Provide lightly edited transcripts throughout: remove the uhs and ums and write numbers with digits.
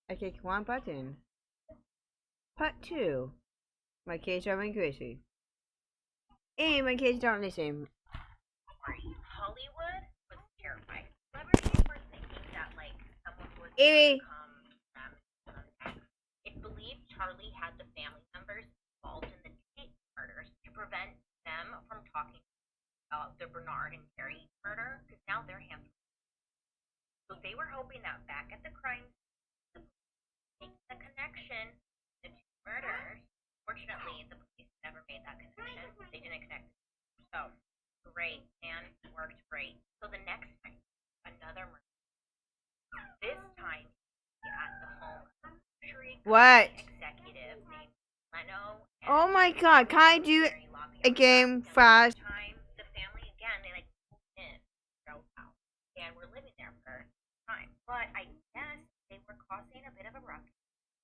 I click one button. Part 2. My kids are going crazy. And my kids don't listen. Hollywood was terrified. Celebrities were thinking that, like, someone was Evie. come from them. It believed Charlie had the family members involved in the Tate murders to prevent them from talking about the Bernard and Gary murder, because now their hands were. So they were hoping that back at the crime scene, making the connection to the two murders. Fortunately, the police never made that connection. They didn't connect. So great, and worked great. So the next night, another murder. This time at the home of a luxury What? executive named Leno and Oh my god, can I do Mary a LaBianca. game Now this fast? time, the family again, they like moved in their own house and were living there for time. But I guess they were causing a bit of a ruckus,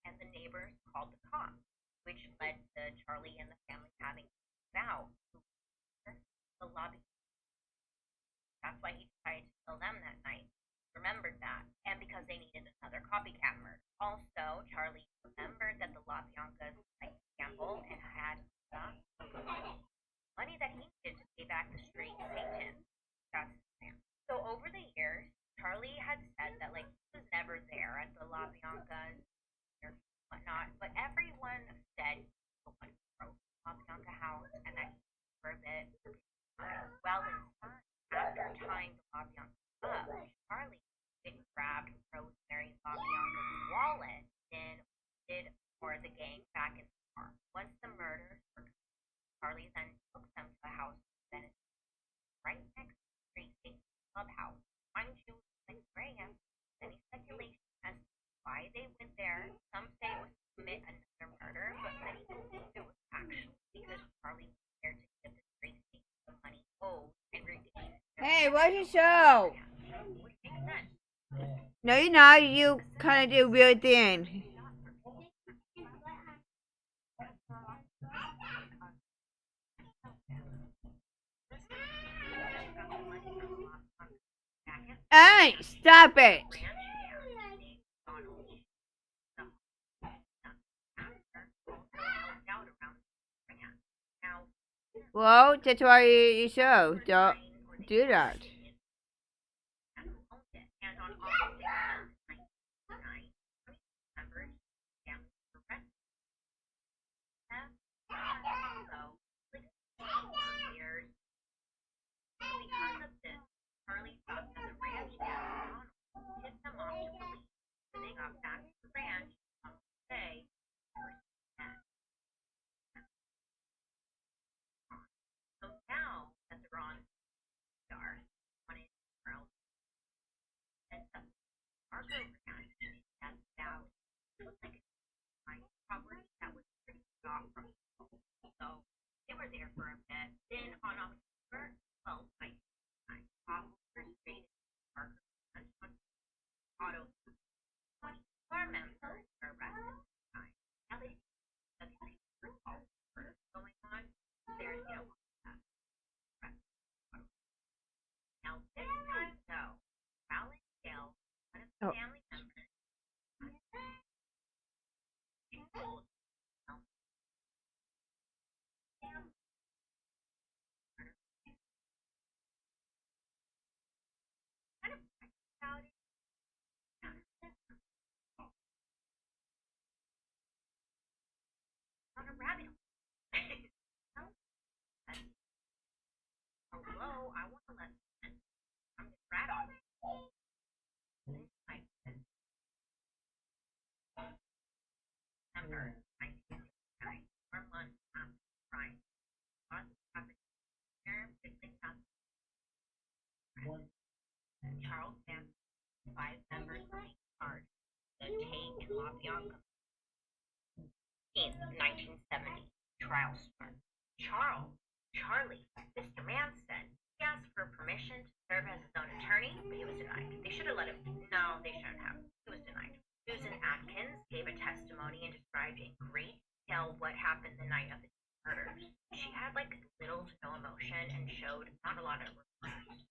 and the neighbors called the cops, which led to Charlie and the family having to move out to the lobby. That's why he decided to kill them that night. Remembered that, and because they needed another copycat murder. Also, Charlie remembered that the LaBiancas liked to gamble and had enough money that he needed to pay back the straight Satan. That's his plan. So over the years, Charlie had said that like he was never there at the LaBiancas or whatnot, but everyone said he was the one who broke the LaBianca house and that he was for a bit. Well, inside, after tying the LaBianca up, Charlie it grabbed Rosemary LaBianca's wallet, then did for the gang back in the car. Once the murders were completed, Charlie then took them to a house that is right next to the street safety clubhouse. Mind you, like 3 a.m. Any speculation as to why they went there. Some say it was to commit another murder, but many believe it was actually because Charlie was there to give the street safety the money owed and redeem their Hey, what's your financial show? plan. Which makes sense. No, you're not. You kind of do a weird thing. Hey, stop it. Well, that's why you show. Don't do that. Because of this, Charlie thought that the ranch hand tipped them off to police. When they got back to the ranch on Wednesday, they were dead. So now that they're on the yard, wanted to grow and the Argo Ranch has now it was like a mine property that was pretty off from home. So they were there for a bit. Then on October 12th, 1999, officers raided Parker Ranch on auto 24 members were arrested at the time. Now they see that these people are all murders going on. There's now this time though, Alan Dale, one of the Oh, family members, he told family murder kind of about it on a rabbit hole. Hello, I want to let I'm just rat on it. Like December 1969, 4 months after the crime, lots happened here, visiting Charles Manson, 5 members being charged, the Tate and LaBianca 1970 trial start. Charlie, Mr. Manson, he asked for permission to serve as his own attorney, but he was denied. They should have let him. No, they shouldn't have. He was denied. Susan Atkins gave a testimony and described in great detail what happened the night of the murders. She had like little to no emotion and showed not a lot of remorse.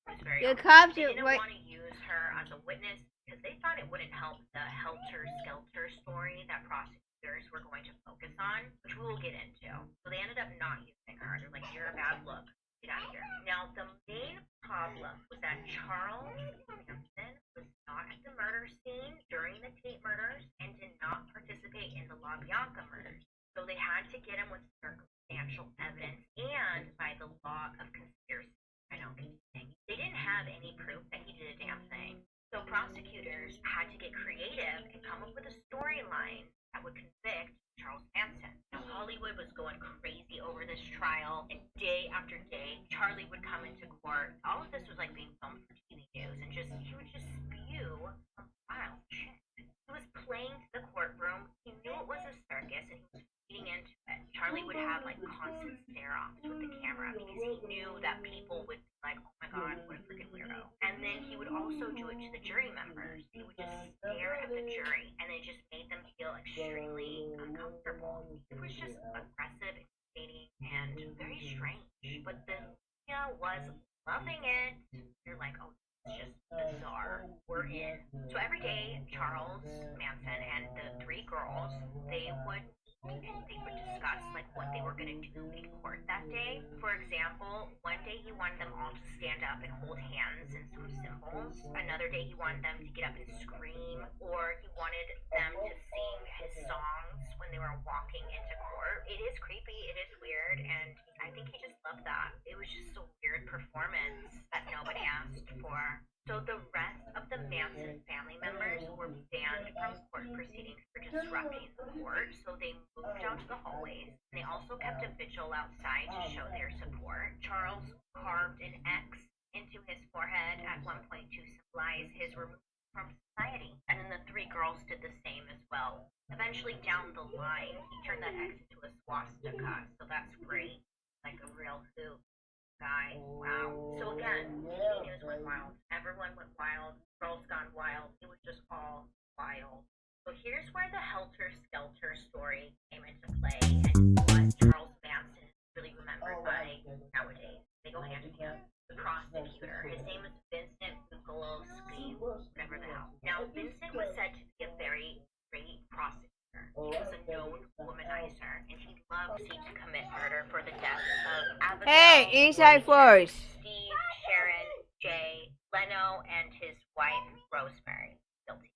It was very The awkward. cops They are didn't what? want to use her as a witness because they thought it wouldn't help the helter-skelter story that prosecutors were going to focus on, which we will get into. So they ended up not using her. They're like, you're a bad look. Get out of here. Now, the main problem was that Charles Manson was not at the murder scene during the Tate murders and did not participate in the LaBianca murders. So they had to get him with circumstantial evidence and by the law of conspiracy. I know, confusing. They didn't have any proof that he did a damn thing. So prosecutors had to get creative and come up with a storyline that would convict Charles Manson. Now, Hollywood was going crazy over this trial, and day after day, Charlie would come into court. All of this was like being filmed for TV news, and he would just spew some wild shit. He was playing to the courtroom. He knew it was a circus, and he was feeding into it. Charlie would have like constant stare-offs with the camera because he knew that people would be like, oh my god, what a freaking weirdo. And then he would also do it to the jury members. He would just stare at the jury, and it just made them feel extremely uncomfortable. It was just aggressive, intimidating, and very strange. But the media was loving it. You're like, oh, it's just bizarre. We're in. So every day, Charles Manson and the three girls, they would meet and they would discuss like what they were gonna do in court that day. For example, one day he wanted them all to stand up and hold hands and some symbols. Another day he wanted them to get up and scream, or he wanted them to sing his songs when they were walking into court. It is creepy, it is weird, and I think he just loved that. It was just a weird performance that nobody asked for. So the rest of the Manson family members were banned from court proceedings for disrupting the court, so they moved out to the hallways. And they also kept a vigil outside to show their support. Charles carved an X into his forehead at one point to symbolize his removal from society. And then the three girls did the same as well. Eventually, down the line, he turned that X into a swastika, so that's great. Like a real hoop guy. Wow. So again, TV news went wild. Everyone went wild. Girls gone wild. It was just all wild. So here's where the Helter Skelter story came into play and what Charles Manson is really remembered by nowadays. They go hand in hand. The prosecutor. His name is Vincent Buglowski, whatever the hell. Now, Vincent was said to be a very great prosecutor. He was a known womanizer, and he loved to commit murder for the death of Abigail. Hey, Inside Force. Steve, Sharon, Jay, Leno, and his wife, Rosemary. Guilty.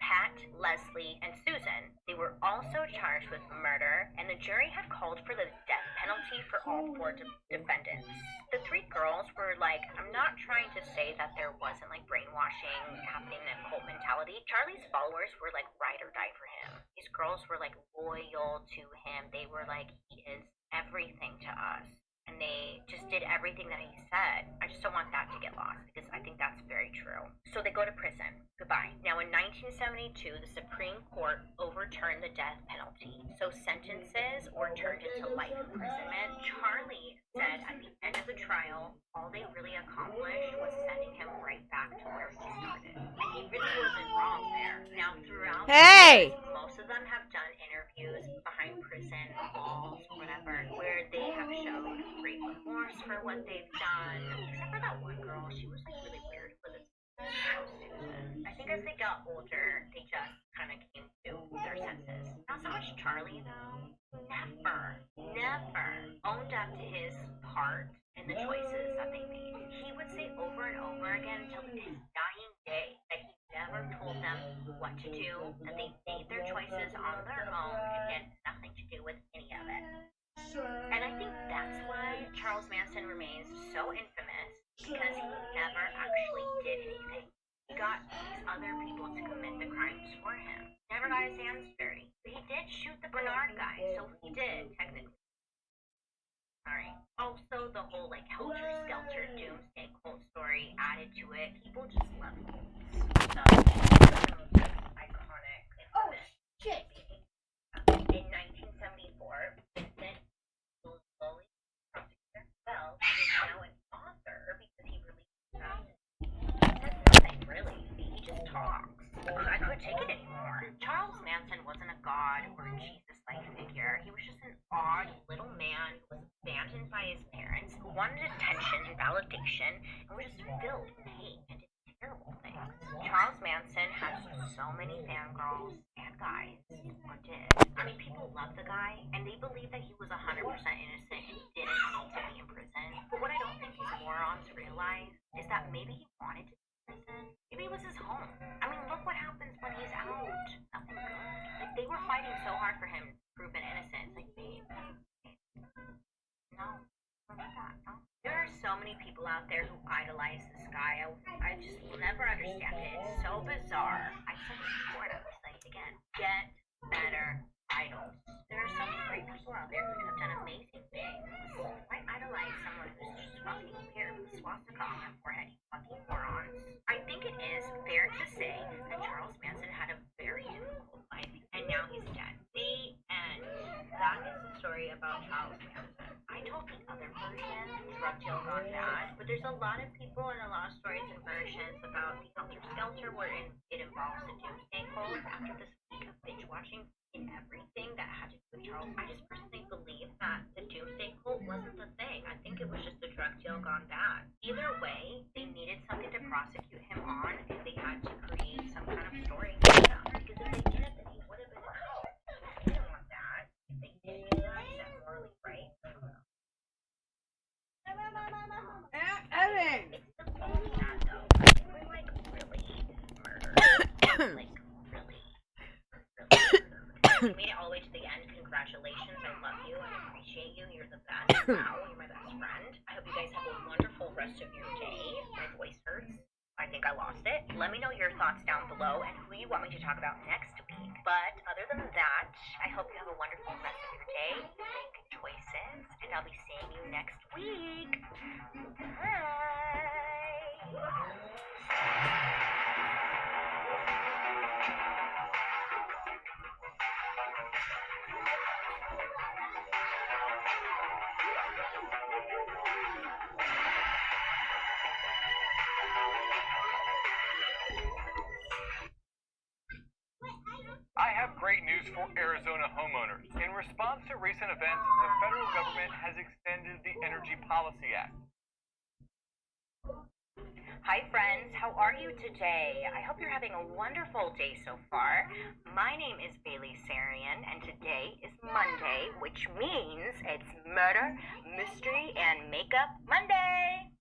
Pat, Leslie, and Susan. They were also charged with murder, and the jury had called for the death penalty for all four defendants. The three girls were like, I'm not trying to say that there wasn't like brainwashing happening in a cult mentality. Charlie's followers were like ride or die for him. These girls were like loyal to him. They were like, he is everything to us. And they just did everything that he said. I just don't want that to get lost because I think that's very true. So they go to prison. Goodbye. Now in 1972, the Supreme Court overturned the death penalty. So sentences were turned into life imprisonment. Charlie said at the end of the trial, all they really accomplished was sending him right back to where he started. And he really wasn't wrong there. Now throughout Hey! most of them have done interviews behind prison walls, whatever, where they have shown great remorse for what they've done. Except for that one girl, she was like really weird with it. Susan. I think as they got older, they just kind of came to their senses. Not so much Charlie though. Never owned up to his part in the choices that they made. He would say over and over again until his dying day that he never told them what to do, that they made their choices on their own and he had nothing to do with any of it. And I think that's why Charles Manson remains so infamous, because he never actually did anything. He got these other people to commit the crimes for him. Never got his hands dirty. But he did shoot the Bernard guy, so he did, technically. Sorry. Also, the whole like Helter Skelter Doomsday cult story added to it. People just love cults. So, iconic. Oh, shit! In 1974, Vincent slowly prosecutor. Well, he is now an author because he released says nothing really. He just talks. I couldn't take it anymore. Charles Manson wasn't a god or a Jesus-like figure. He was just an odd little man who was abandoned by his parents, who wanted attention and validation, and were just filled with hate and did terrible things. Charles Manson has so many fangirls and guys, or did. I mean, people love the guy, and they believe that he was 100% innocent and didn't need to be in prison. But what I don't think these morons realize is that maybe he wanted to be in prison. Maybe it was his home. I mean, look what happens when he's out. Nothing good. Like, they were fighting so hard for him to prove an innocence. Like, babe, no. Don't do that, no. There are so many people out there who idolize this guy. I just will never understand it. It's so bizarre. I said this before and I will say it again. Get better idols. There are so many great people out there who have done amazing things. Why idolize someone who's just fucking weird with a swastika on their forehead, you fucking morons? I think it is fair to say that Charles Manson had a very difficult life, and now he's dead. The end. That is the story about Charles Manson. I told the other version, Drug Deal Gone Bad, but there's a lot of people and a lot of stories and versions about the Helter Skelter wherein it involves the Doomsday Cult. After this week of binge watching in everything that had to do with Charles, I just personally believe that the Doomsday Cult wasn't the thing. I think it was just the drug deal gone bad. Either way, they needed something to prosecute him on, and they had to create some kind of story for him. Because if they didn't, then he would have been out. They didn't want that. If they did do that, is that morally right? I don't know. Evan! It's still really sad though. They were like really murdered. Like really murdered. You made it all the way to the end. Congratulations. I love you. I appreciate you. You're the best. Wow, you're my best friend. I hope you guys have a wonderful rest of your day. My voice hurts. I think I lost it. Let me know your thoughts down below and who you want me to talk about next week. But other than that, I hope you have a wonderful rest of your day. Make good choices. And I'll be seeing you next week. I have great news for Arizona homeowners. In response to recent events, the federal government has extended the Energy Policy Act. Hi friends, how are you today? I hope you're having a wonderful day so far. My name is Bailey Sarian, and today is Monday, which means it's Murder, Mystery, and Makeup Monday.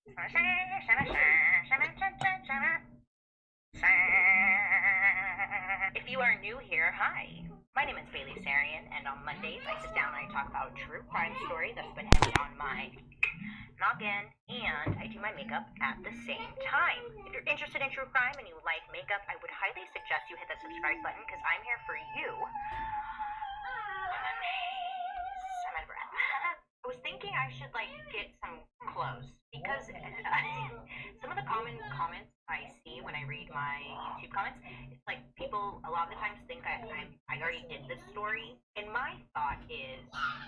If you are new here, hi. My name is Bailey Sarian, and on Mondays I sit down and I talk about a true crime story that's been hidden on my noggin, and I do my makeup at the same time. If you're interested in true crime and you like makeup, I would highly suggest you hit that subscribe button because I'm here for you. I'm out of breath. I was thinking I should get some clothes because some of the common comments I see when I read my YouTube comments, it's like people a lot of the times think I already did this story. And my thought is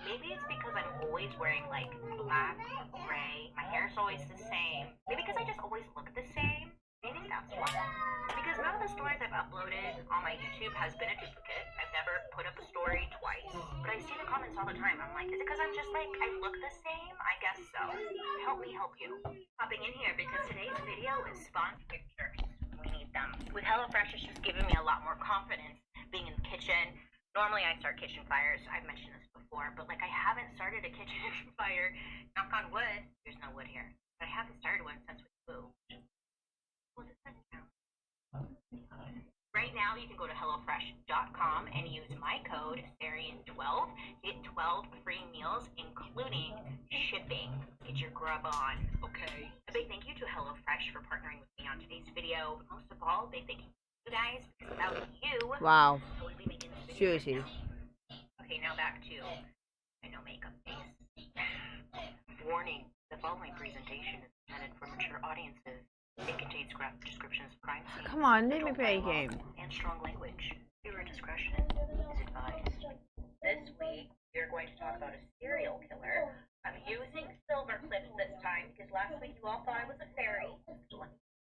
maybe it's because I'm always wearing black or gray. My hair's always the same. Maybe because I just always look the same. Maybe that's why. Because none of the stories I've uploaded on my YouTube has been a duplicate. I've never put up a story twice. But I see the comments all the time. I'm like, is it because I'm just I look the same? I guess so. Help me help you. Hopping in here because today's video is sponsored pictures. We need them. With HelloFresh, it's just giving me a lot more confidence being in the kitchen. Normally I start kitchen fires. I've mentioned this before, but I haven't started a kitchen fire. Knock on wood. There's no wood here. But I haven't started one since we moved. Well, does that count? Right now, you can go to HelloFresh.com and use my code SARIAN12. Get 12 free meals, including shipping. Get your grub on, okay? A big thank you to HelloFresh for partnering with me on today's video. But most of all, big thank you to you guys. Because without you, Wow. I wouldn't be making this video right Seriously. now. Okay, now back to my no makeup face. Warning: the following presentation is intended for mature audiences. It contains graphic descriptions of crime scenes, Come on, let me adult play a dialogue, game. and strong language. Viewer discretion is advised. This week, we are going to talk about a serial killer. I'm using silver clips this time because last week you all thought I was a fairy.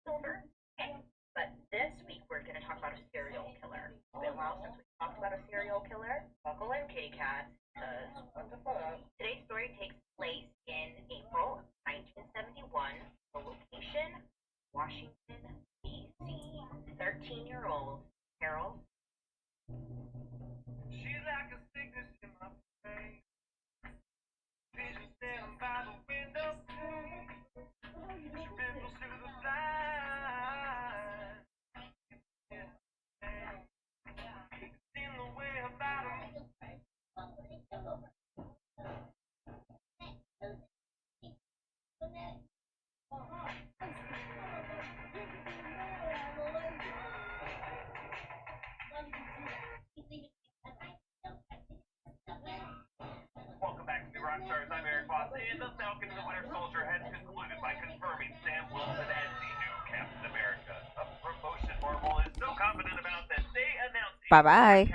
Silver. Okay. But this week we're going to talk about a serial killer. It's been a while since we talked about a serial killer. Buckle in, kitty cats, because what the fuck? Today's story takes place in April of Carol. She's like a sickness in my face. Vision standing by the window. She ripples through the blind. It's in the way about her. Welcome back to the Rockstars. I'm Eric Voss, and the Falcon and the Winter Soldier has concluded by confirming Sam Wilson as the new Captain America. A promotion Marvel is so confident about that they announced Bye bye.